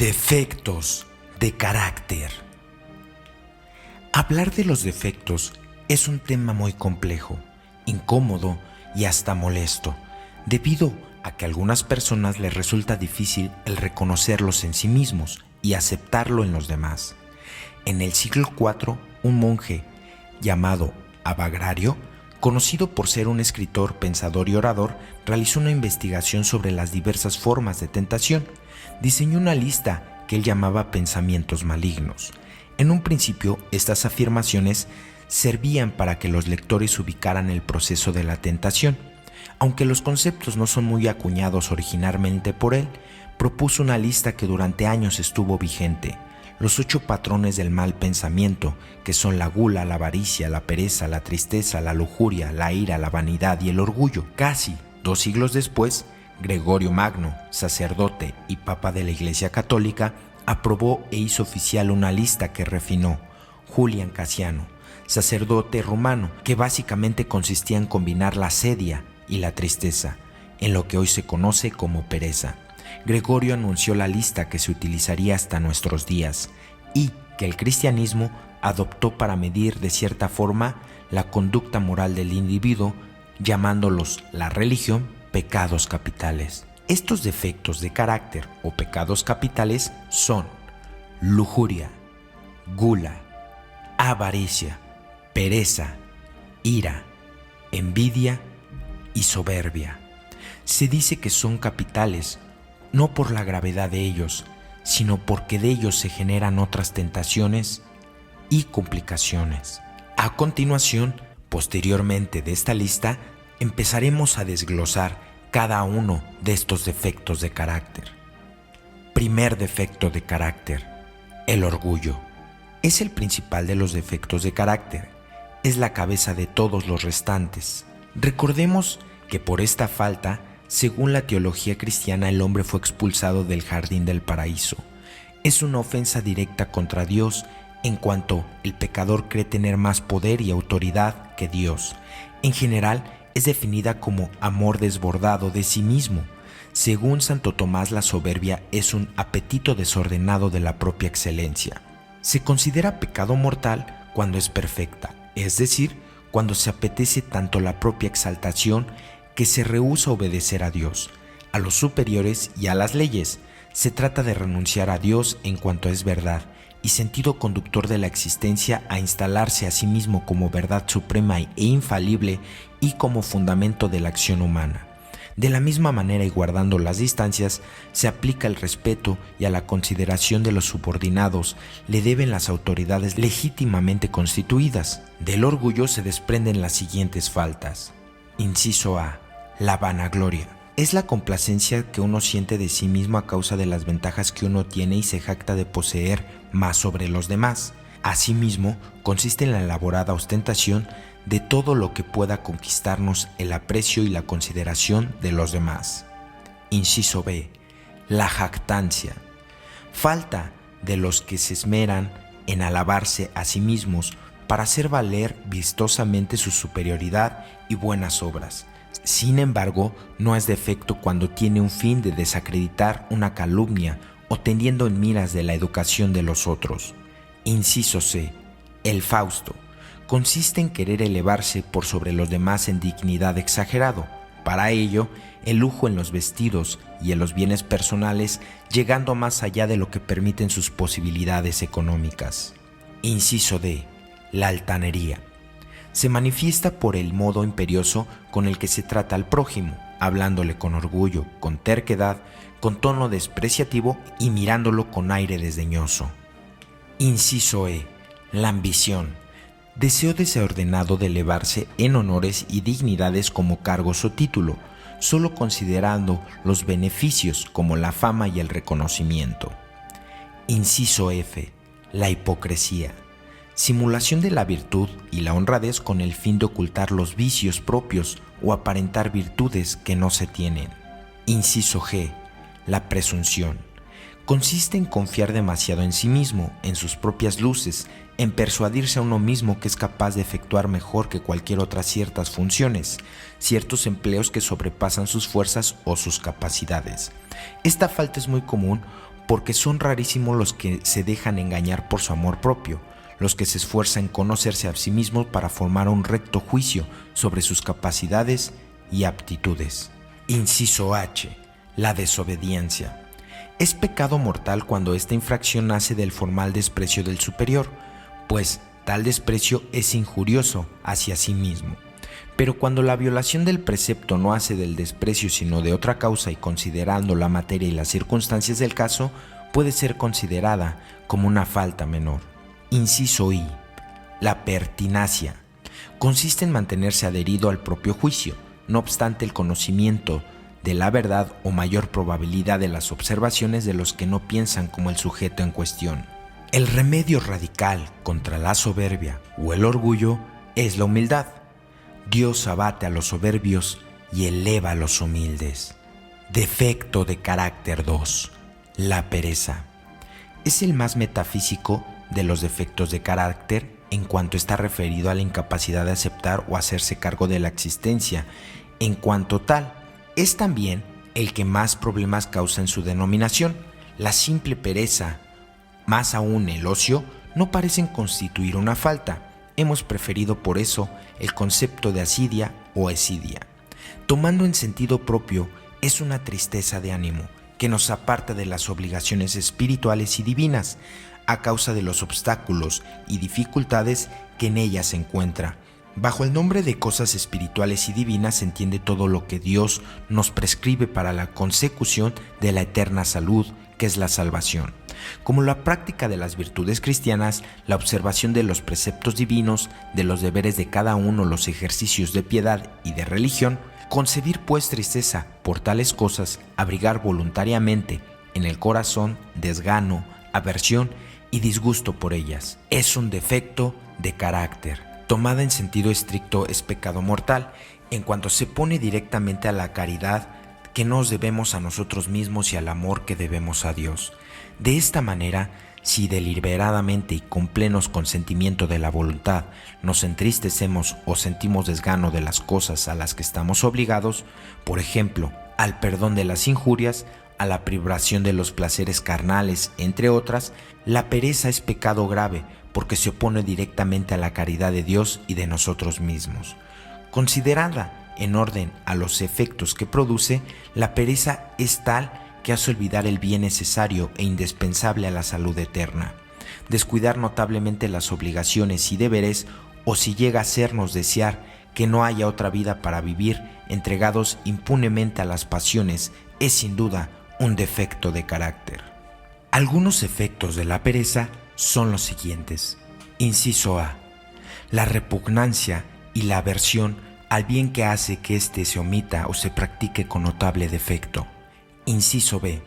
Defectos de carácter. Hablar de los defectos es un tema muy complejo, incómodo y hasta molesto, debido a que a algunas personas les resulta difícil el reconocerlos en sí mismos y aceptarlo en los demás. En el siglo IV, un monje llamado Abagrario, conocido por ser un escritor, pensador y orador, realizó una investigación sobre las diversas formas de tentación. Diseñó una lista que él llamaba pensamientos malignos. En un principio, estas afirmaciones servían para que los lectores ubicaran el proceso de la tentación. Aunque los conceptos no son muy acuñados originalmente por él, propuso una lista que durante años estuvo vigente. Los 8 patrones del mal pensamiento, que son la gula, la avaricia, la pereza, la tristeza, la lujuria, la ira, la vanidad y el orgullo. Casi 2 siglos después, Gregorio Magno, sacerdote y papa de la Iglesia Católica, aprobó e hizo oficial una lista que refinó Julián Casiano, sacerdote rumano, que básicamente consistía en combinar la asedia y la tristeza, en lo que hoy se conoce como pereza. Gregorio anunció la lista que se utilizaría hasta nuestros días y que el cristianismo adoptó para medir de cierta forma la conducta moral del individuo, llamándolos la religión pecados capitales. Estos defectos de carácter o pecados capitales son lujuria, gula, avaricia, pereza, ira, envidia y soberbia. Se dice que son capitales no por la gravedad de ellos, sino porque de ellos se generan otras tentaciones y complicaciones. A continuación, posteriormente de esta lista, empezaremos a desglosar cada uno de estos defectos de carácter. Primer defecto de carácter: el orgullo. Es el principal de los defectos de carácter. Es la cabeza de todos los restantes. Recordemos que por esta falta, según la teología cristiana, el hombre fue expulsado del jardín del paraíso. Es una ofensa directa contra Dios en cuanto el pecador cree tener más poder y autoridad que Dios. En general, es definida como amor desbordado de sí mismo. Según Santo Tomás, la soberbia es un apetito desordenado de la propia excelencia. Se considera pecado mortal cuando es perfecta, es decir, cuando se apetece tanto la propia exaltación que se rehúsa a obedecer a Dios, a los superiores y a las leyes. Se trata de renunciar a Dios en cuanto es verdad y sentido conductor de la existencia, a instalarse a sí mismo como verdad suprema e infalible y como fundamento de la acción humana. De la misma manera y guardando las distancias, se aplica el respeto y a la consideración de los subordinados le deben las autoridades legítimamente constituidas. Del orgullo se desprenden las siguientes faltas. Inciso A. La vanagloria. Es la complacencia que uno siente de sí mismo a causa de las ventajas que uno tiene y se jacta de poseer más sobre los demás. Asimismo, consiste en la elaborada ostentación de todo lo que pueda conquistarnos el aprecio y la consideración de los demás. Inciso B. La jactancia. Falta de los que se esmeran en alabarse a sí mismos para hacer valer vistosamente su superioridad y buenas obras. Sin embargo, no es defecto cuando tiene un fin de desacreditar una calumnia o teniendo en miras de la educación de los otros. Inciso C. El Fausto. Consiste en querer elevarse por sobre los demás en dignidad exagerado. Para ello, el lujo en los vestidos y en los bienes personales, llegando más allá de lo que permiten sus posibilidades económicas. Inciso D. La altanería. Se manifiesta por el modo imperioso con el que se trata al prójimo, hablándole con orgullo, con terquedad, con tono despreciativo y mirándolo con aire desdeñoso. Inciso E. La ambición. Deseo desordenado de elevarse en honores y dignidades como cargos o título, solo considerando los beneficios como la fama y el reconocimiento. Inciso F. La hipocresía. Simulación de la virtud y la honradez con el fin de ocultar los vicios propios o aparentar virtudes que no se tienen. Inciso G. La presunción. Consiste en confiar demasiado en sí mismo, en sus propias luces, en persuadirse a uno mismo que es capaz de efectuar mejor que cualquier otra ciertas funciones, ciertos empleos que sobrepasan sus fuerzas o sus capacidades. Esta falta es muy común porque son rarísimos los que se dejan engañar por su amor propio, los que se esfuerzan en conocerse a sí mismos para formar un recto juicio sobre sus capacidades y aptitudes. Inciso H. La desobediencia. Es pecado mortal cuando esta infracción nace del formal desprecio del superior, pues tal desprecio es injurioso hacia sí mismo. Pero cuando la violación del precepto no hace del desprecio sino de otra causa y considerando la materia y las circunstancias del caso, puede ser considerada como una falta menor. Inciso I. La pertinacia. Consiste en mantenerse adherido al propio juicio, no obstante el conocimiento de la verdad o mayor probabilidad de las observaciones de los que no piensan como el sujeto en cuestión. El remedio radical contra la soberbia o el orgullo es la humildad. Dios abate a los soberbios y eleva a los humildes. Defecto de carácter 2. La pereza. Es el más metafísico de los defectos de carácter en cuanto está referido a la incapacidad de aceptar o hacerse cargo de la existencia. En cuanto tal, es también el que más problemas causa en su denominación. La simple pereza, más aún el ocio, no parecen constituir una falta. Hemos preferido por eso el concepto de asidia o esidia. Tomando en sentido propio, es una tristeza de ánimo que nos aparta de las obligaciones espirituales y divinas a causa de los obstáculos y dificultades que en ellas se encuentra. Bajo el nombre de cosas espirituales y divinas se entiende todo lo que Dios nos prescribe para la consecución de la eterna salud, que es la salvación, como la práctica de las virtudes cristianas, la observación de los preceptos divinos, de los deberes de cada uno, los ejercicios de piedad y de religión. Concebir pues tristeza por tales cosas, abrigar voluntariamente en el corazón desgano, aversión y disgusto por ellas, es un defecto de carácter. Tomada en sentido estricto es pecado mortal, en cuanto se pone directamente a la caridad que nos debemos a nosotros mismos y al amor que debemos a Dios. De esta manera, si deliberadamente y con plenos consentimiento de la voluntad nos entristecemos o sentimos desgano de las cosas a las que estamos obligados, por ejemplo, al perdón de las injurias, a la privación de los placeres carnales, entre otras, la pereza es pecado grave porque se opone directamente a la caridad de Dios y de nosotros mismos. Considerada en orden a los efectos que produce, la pereza es tal que hace olvidar el bien necesario e indispensable a la salud eterna, descuidar notablemente las obligaciones y deberes, o si llega a hacernos desear que no haya otra vida para vivir, entregados impunemente a las pasiones, es sin duda un defecto de carácter. Algunos efectos de la pereza son los siguientes. Inciso A. La repugnancia y la aversión al bien que hace que éste se omita o se practique con notable defecto. Inciso B.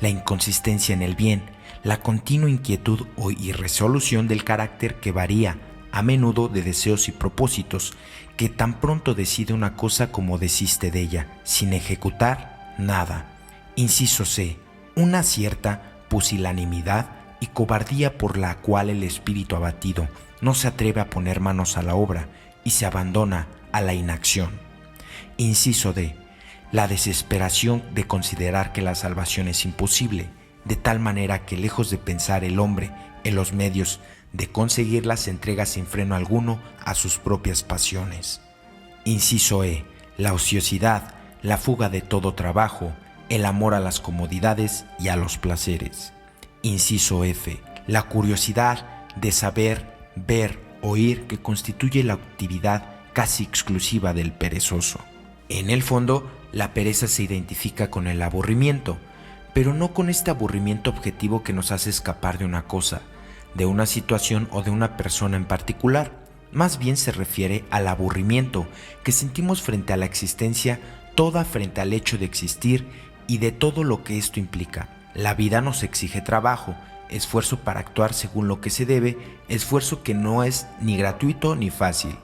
La inconsistencia en el bien, la continua inquietud o irresolución del carácter que varía a menudo de deseos y propósitos, que tan pronto decide una cosa como desiste de ella, sin ejecutar nada. Inciso C. Una cierta pusilanimidad y cobardía por la cual el espíritu abatido no se atreve a poner manos a la obra y se abandona a la inacción. Inciso D. La desesperación de considerar que la salvación es imposible, de tal manera que lejos de pensar el hombre en los medios de conseguirla se entrega sin freno alguno a sus propias pasiones. Inciso E. La ociosidad, la fuga de todo trabajo, el amor a las comodidades y a los placeres. Inciso F. La curiosidad de saber, ver, oír, que constituye la actividad casi exclusiva del perezoso. En el fondo, la pereza se identifica con el aburrimiento, pero no con este aburrimiento objetivo que nos hace escapar de una cosa, de una situación o de una persona en particular. Más bien se refiere al aburrimiento que sentimos frente a la existencia, toda frente al hecho de existir y de todo lo que esto implica. La vida nos exige trabajo, esfuerzo para actuar según lo que se debe, esfuerzo que no es ni gratuito ni fácil.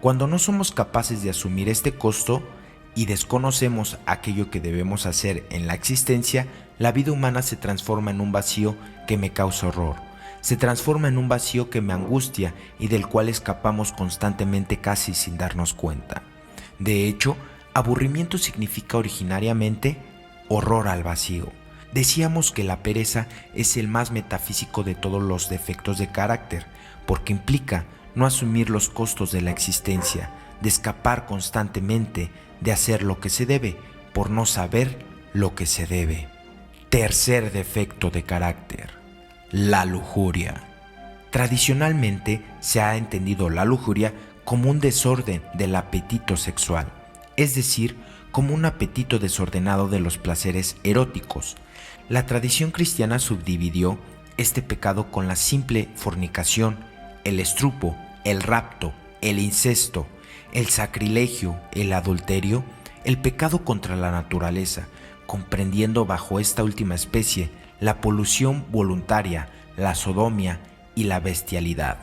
Cuando no somos capaces de asumir este costo y desconocemos aquello que debemos hacer en la existencia, la vida humana se transforma en un vacío que me causa horror. Se transforma en un vacío que me angustia y del cual escapamos constantemente casi sin darnos cuenta. De hecho, aburrimiento significa originariamente horror al vacío. Decíamos que la pereza es el más metafísico de todos los defectos de carácter, porque implica no asumir los costos de la existencia, de escapar constantemente de hacer lo que se debe, por no saber lo que se debe. Tercer defecto de carácter: la lujuria. Tradicionalmente se ha entendido la lujuria como un desorden del apetito sexual, es decir, como un apetito desordenado de los placeres eróticos. La tradición cristiana subdividió este pecado con la simple fornicación, el estrupo, el rapto, el incesto, el sacrilegio, el adulterio, el pecado contra la naturaleza, comprendiendo bajo esta última especie la polución voluntaria, la sodomía y la bestialidad.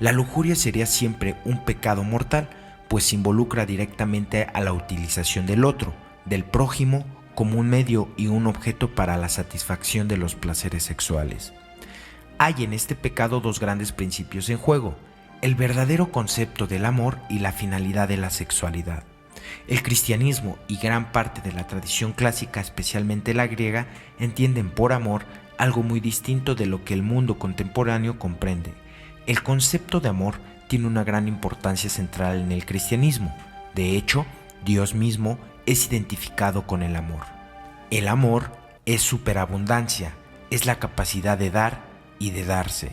La lujuria sería siempre un pecado mortal, pues involucra directamente a la utilización del otro, del prójimo, como un medio y un objeto para la satisfacción de los placeres sexuales. Hay en este pecado dos grandes principios en juego: el verdadero concepto del amor y la finalidad de la sexualidad. El cristianismo y gran parte de la tradición clásica, especialmente la griega, entienden por amor algo muy distinto de lo que el mundo contemporáneo comprende. El concepto de amor tiene una gran importancia central en el cristianismo. De hecho, Dios mismo es identificado con el amor. El amor es superabundancia, es la capacidad de dar y de darse.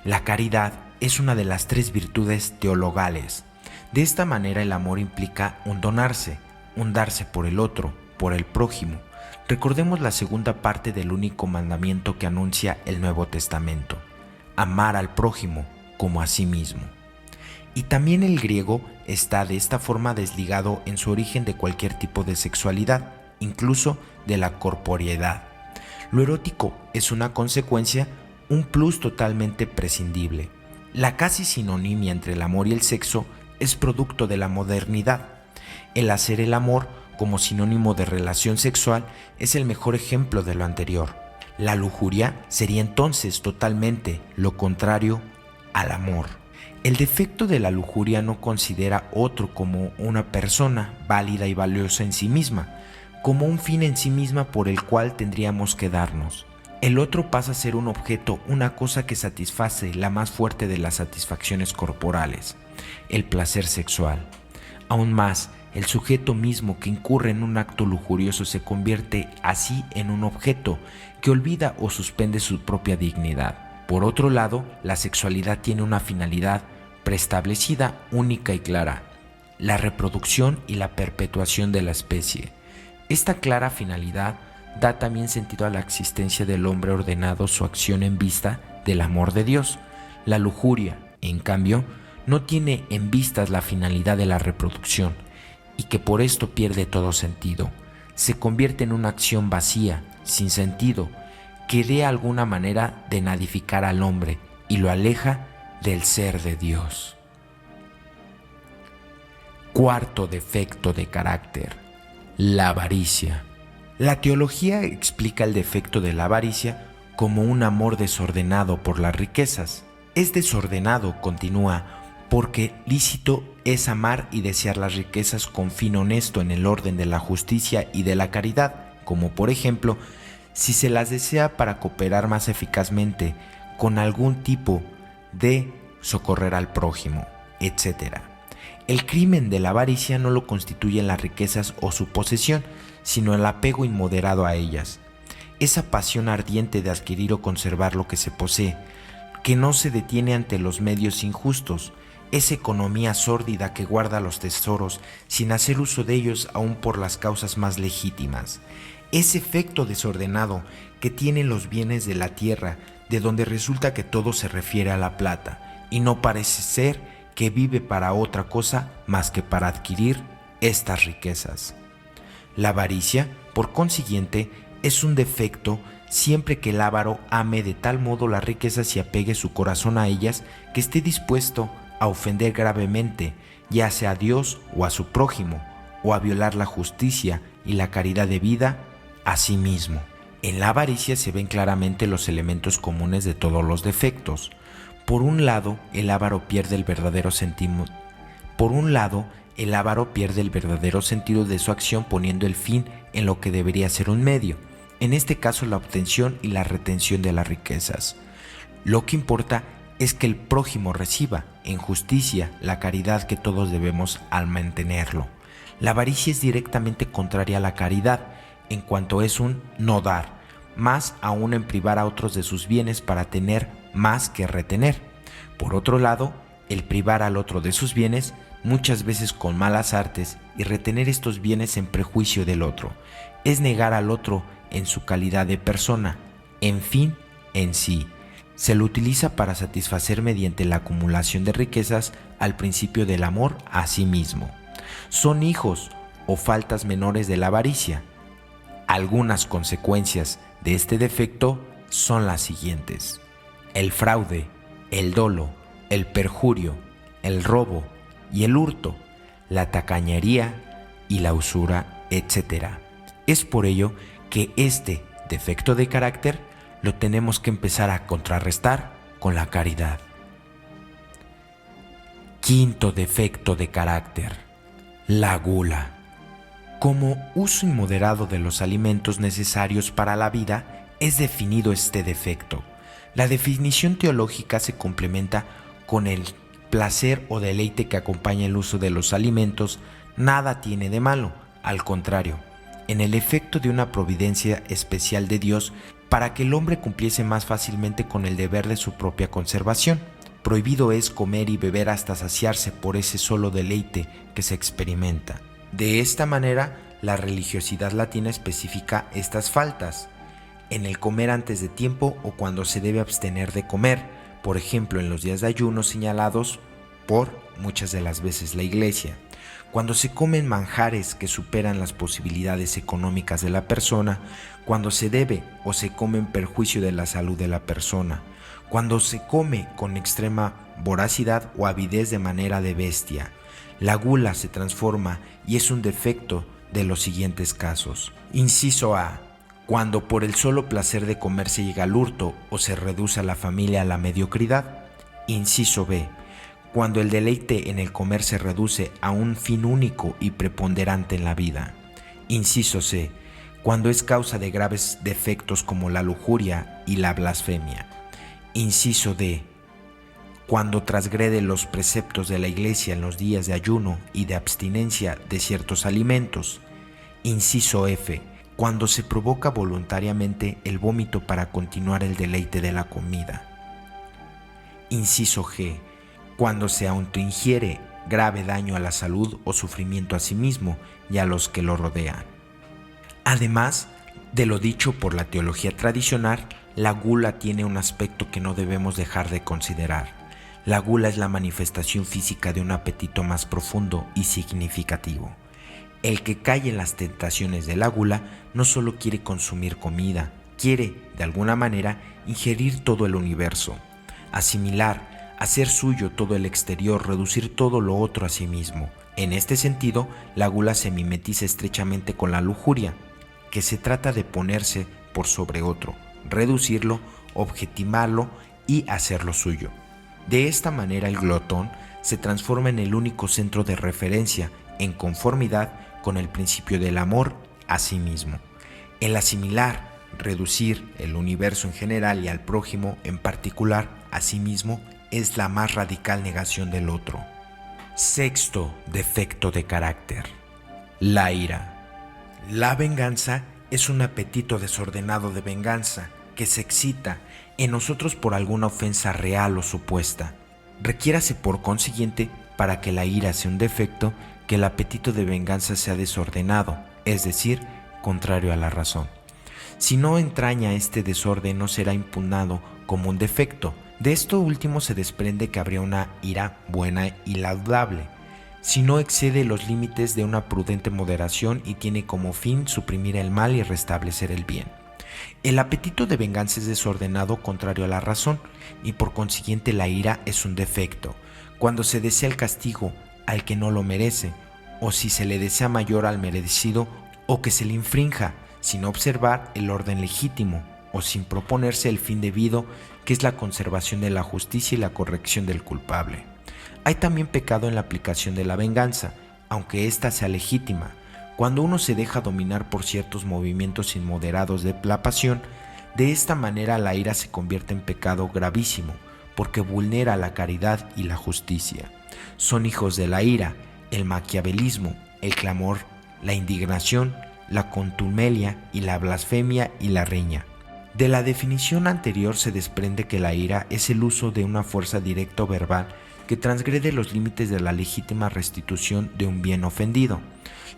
La caridad es una de las tres virtudes teologales. De esta manera el amor implica un donarse, un darse por el otro, por el prójimo. Recordemos la segunda parte del único mandamiento que anuncia el Nuevo Testamento: amar al prójimo como a sí mismo. Y también el griego está de esta forma desligado en su origen de cualquier tipo de sexualidad, incluso de la corporeidad. Lo erótico es una consecuencia, un plus totalmente prescindible. La casi sinonimia entre el amor y el sexo es producto de la modernidad. El hacer el amor como sinónimo de relación sexual es el mejor ejemplo de lo anterior. La lujuria sería entonces totalmente lo contrario al amor. El defecto de la lujuria no considera otro como una persona válida y valiosa en sí misma, como un fin en sí misma por el cual tendríamos que darnos. El otro pasa a ser un objeto, una cosa que satisface la más fuerte de las satisfacciones corporales, el placer sexual. Aún más, el sujeto mismo que incurre en un acto lujurioso se convierte así en un objeto que olvida o suspende su propia dignidad. Por otro lado, la sexualidad tiene una finalidad preestablecida, única y clara: la reproducción y la perpetuación de la especie. Esta clara finalidad da también sentido a la existencia del hombre, ordenado su acción en vista del amor de Dios. La lujuria, en cambio, no tiene en vistas la finalidad de la reproducción, y que por esto pierde todo sentido. Se convierte en una acción vacía, sin sentido, que de alguna manera de nadificar al hombre y lo aleja del ser de Dios. Cuarto defecto de carácter: la avaricia. La teología explica el defecto de la avaricia como un amor desordenado por las riquezas. Es desordenado, continúa, porque lícito es amar y desear las riquezas con fin honesto en el orden de la justicia y de la caridad, como por ejemplo, si se las desea para cooperar más eficazmente con algún tipo de socorrer al prójimo, etc. El crimen de la avaricia no lo constituyen las riquezas o su posesión, sino el apego inmoderado a ellas. Esa pasión ardiente de adquirir o conservar lo que se posee, que no se detiene ante los medios injustos, esa economía sórdida que guarda los tesoros sin hacer uso de ellos aún por las causas más legítimas, ese efecto desordenado que tienen los bienes de la tierra, de donde resulta que todo se refiere a la plata, y no parece ser que vive para otra cosa más que para adquirir estas riquezas. La avaricia, por consiguiente, es un defecto siempre que el avaro ame de tal modo las riquezas y apegue su corazón a ellas que esté dispuesto a ofender gravemente, ya sea a Dios o a su prójimo, o a violar la justicia y la caridad debida a sí mismo. En la avaricia se ven claramente los elementos comunes de todos los defectos. Por un lado, el avaro pierde el verdadero sentido. De su acción poniendo el fin en lo que debería ser un medio. en este caso la obtención y la retención de las riquezas. Lo que importa es que el prójimo reciba, en justicia, la caridad que todos debemos al mantenerlo. La avaricia es directamente contraria a la caridad, en cuanto es un no dar, más aún en privar a otros de sus bienes para tener más que retener. Por otro lado, el privar al otro de sus bienes, muchas veces con malas artes, y retener estos bienes en prejuicio del otro, es negar al otro en su calidad de persona, en fin, en sí. Se lo utiliza para satisfacer mediante la acumulación de riquezas al principio del amor a sí mismo. Son hijos o faltas menores de la avaricia. Algunas consecuencias de este defecto son las siguientes: el fraude, el dolo, el perjurio, el robo y el hurto, la tacañería y la usura, etc. Es por ello que este defecto de carácter lo tenemos que empezar a contrarrestar con la caridad. Quinto defecto de carácter: la gula. Como uso inmoderado de los alimentos necesarios para la vida es definido este defecto. La definición teológica se complementa con el placer o deleite que acompaña el uso de los alimentos. Nada tiene de malo, al contrario, en el efecto de una providencia especial de Dios para que el hombre cumpliese más fácilmente con el deber de su propia conservación. Prohibido es comer y beber hasta saciarse por ese solo deleite que se experimenta. De esta manera, la religiosidad latina especifica estas faltas: en el comer antes de tiempo o cuando se debe abstener de comer, por ejemplo en los días de ayuno señalados por muchas de las veces la Iglesia, cuando se comen manjares que superan las posibilidades económicas de la persona, cuando se debe o se come en perjuicio de la salud de la persona, cuando se come con extrema voracidad o avidez de manera de bestia. La gula se transforma y es un defecto de los siguientes casos. Inciso A: cuando por el solo placer de comer se llega al hurto o se reduce a la familia a la mediocridad. Inciso B: cuando el deleite en el comer se reduce a un fin único y preponderante en la vida. Inciso C: cuando es causa de graves defectos como la lujuria y la blasfemia. Inciso D: cuando transgrede los preceptos de la Iglesia en los días de ayuno y de abstinencia de ciertos alimentos. Inciso F: cuando se provoca voluntariamente el vómito para continuar el deleite de la comida. Inciso G: cuando se autoingiere grave daño a la salud o sufrimiento a sí mismo y a los que lo rodean. Además de lo dicho por la teología tradicional, la gula tiene un aspecto que no debemos dejar de considerar. La gula es la manifestación física de un apetito más profundo y significativo. El que cae en las tentaciones de la gula no solo quiere consumir comida, quiere, de alguna manera, ingerir todo el universo, asimilar, hacer suyo todo el exterior, reducir todo lo otro a sí mismo. En este sentido, la gula se mimetiza estrechamente con la lujuria, que se trata de ponerse por sobre otro, reducirlo, objetivarlo y hacerlo suyo. De esta manera el glotón se transforma en el único centro de referencia en conformidad con el principio del amor a sí mismo. El asimilar, reducir el universo en general y al prójimo en particular a sí mismo es la más radical negación del otro. Sexto defecto de carácter: la ira. La venganza es un apetito desordenado de venganza que se excita en nosotros por alguna ofensa real o supuesta. Requiérase por consiguiente, para que la ira sea un defecto, que el apetito de venganza sea desordenado, es decir, contrario a la razón. Si no entraña este desorden, no será impugnado como un defecto. De esto último se desprende que habría una ira buena y laudable, si no excede los límites de una prudente moderación y tiene como fin suprimir el mal y restablecer el bien. El apetito de venganza es desordenado, contrario a la razón, y por consiguiente la ira es un defecto. Cuando se desea el castigo al que no lo merece, o si se le desea mayor al merecido, o que se le infrinja sin observar el orden legítimo, o sin proponerse el fin debido, que es la conservación de la justicia y la corrección del culpable. Hay también pecado en la aplicación de la venganza, aunque ésta sea legítima, Cuando uno se deja dominar por ciertos movimientos inmoderados de la pasión, de esta manera la ira se convierte en pecado gravísimo, porque vulnera la caridad y la justicia. Son hijos de la ira, el maquiavelismo, el clamor, la indignación, la contumelia y la blasfemia y la riña. De la definición anterior se desprende que la ira es el uso de una fuerza directa o verbal que transgrede los límites de la legítima restitución de un bien ofendido.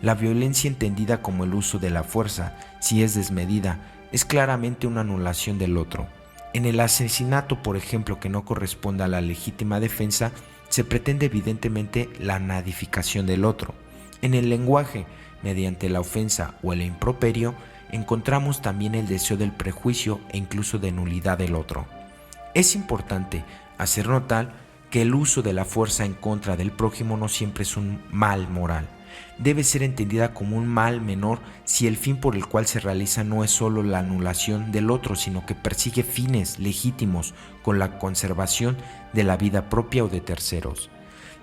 La violencia entendida como el uso de la fuerza, si es desmedida, es claramente una anulación del otro. En el asesinato, por ejemplo, que no corresponde a la legítima defensa, se pretende evidentemente la nadificación del otro. En el lenguaje, mediante la ofensa o el improperio, encontramos también el deseo del prejuicio e incluso de nulidad del otro. Es importante hacer notar que el uso de la fuerza en contra del prójimo no siempre es un mal moral. Debe ser entendida como un mal menor si el fin por el cual se realiza no es solo la anulación del otro, sino que persigue fines legítimos con la conservación de la vida propia o de terceros.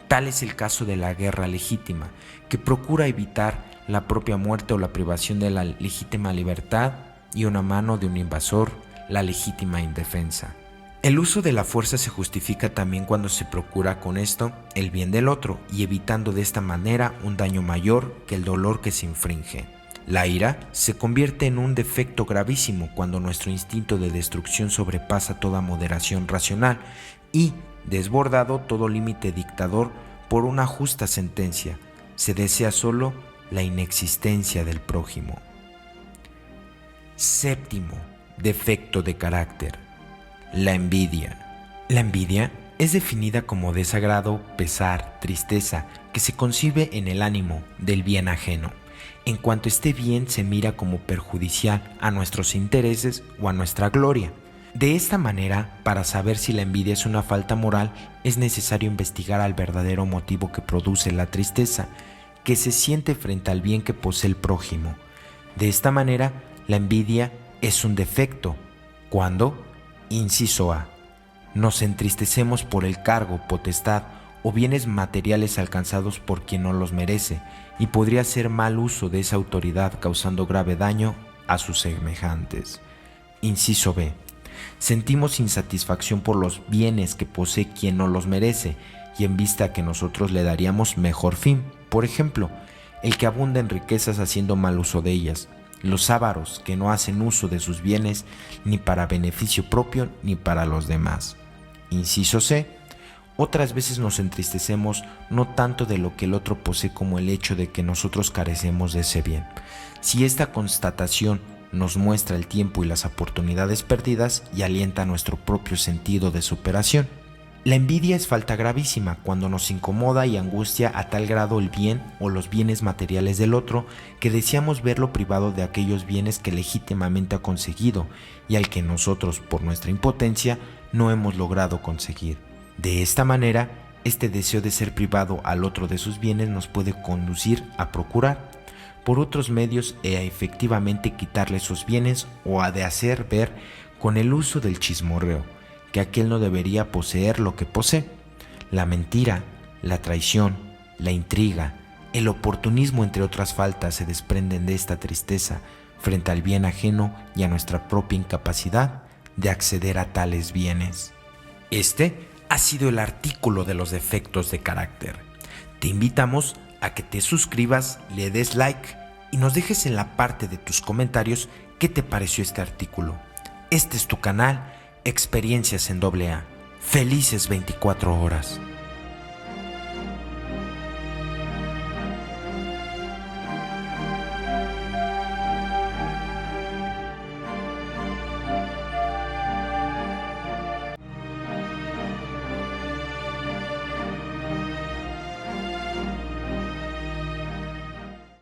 Tal es el caso de la guerra legítima, que procura evitar la propia muerte o la privación de la legítima libertad y una mano de un invasor, la legítima indefensa. El uso de la fuerza se justifica también cuando se procura con esto el bien del otro y evitando de esta manera un daño mayor que el dolor que se infringe. La ira se convierte en un defecto gravísimo cuando nuestro instinto de destrucción sobrepasa toda moderación racional y, desbordado todo límite dictador por una justa sentencia, se desea solo la inexistencia del prójimo. Séptimo defecto de carácter: la envidia. La envidia es definida como desagrado, pesar, tristeza, que se concibe en el ánimo del bien ajeno, en cuanto este bien se mira como perjudicial a nuestros intereses o a nuestra gloria. De esta manera, para saber si la envidia es una falta moral, es necesario investigar al verdadero motivo que produce la tristeza, que se siente frente al bien que posee el prójimo. De esta manera, la envidia es un defecto, cuando, inciso A, nos entristecemos por el cargo, potestad o bienes materiales alcanzados por quien no los merece y podría hacer mal uso de esa autoridad causando grave daño a sus semejantes. Inciso B, sentimos insatisfacción por los bienes que posee quien no los merece y en vista que nosotros le daríamos mejor fin. Por ejemplo, el que abunda en riquezas haciendo mal uso de ellas, los ávaros que no hacen uso de sus bienes ni para beneficio propio ni para los demás. Inciso C, otras veces nos entristecemos no tanto de lo que el otro posee como el hecho de que nosotros carecemos de ese bien. Si esta constatación nos muestra el tiempo y las oportunidades perdidas y alienta nuestro propio sentido de superación. La envidia es falta gravísima cuando nos incomoda y angustia a tal grado el bien o los bienes materiales del otro que deseamos verlo privado de aquellos bienes que legítimamente ha conseguido y al que nosotros, por nuestra impotencia, no hemos logrado conseguir. De esta manera, este deseo de ser privado al otro de sus bienes nos puede conducir a procurar, por otros medios, a efectivamente quitarle sus bienes o a de hacer ver con el uso del chismorreo que aquel no debería poseer lo que posee. La mentira, la traición, la intriga, el oportunismo, entre otras faltas, se desprenden de esta tristeza frente al bien ajeno y a nuestra propia incapacidad de acceder a tales bienes. Este ha sido el artículo de los defectos de carácter. Te invitamos a que te suscribas, le des like y nos dejes en la parte de tus comentarios qué te pareció este artículo. Este es tu canal Experiencias en AA. Felices 24 horas.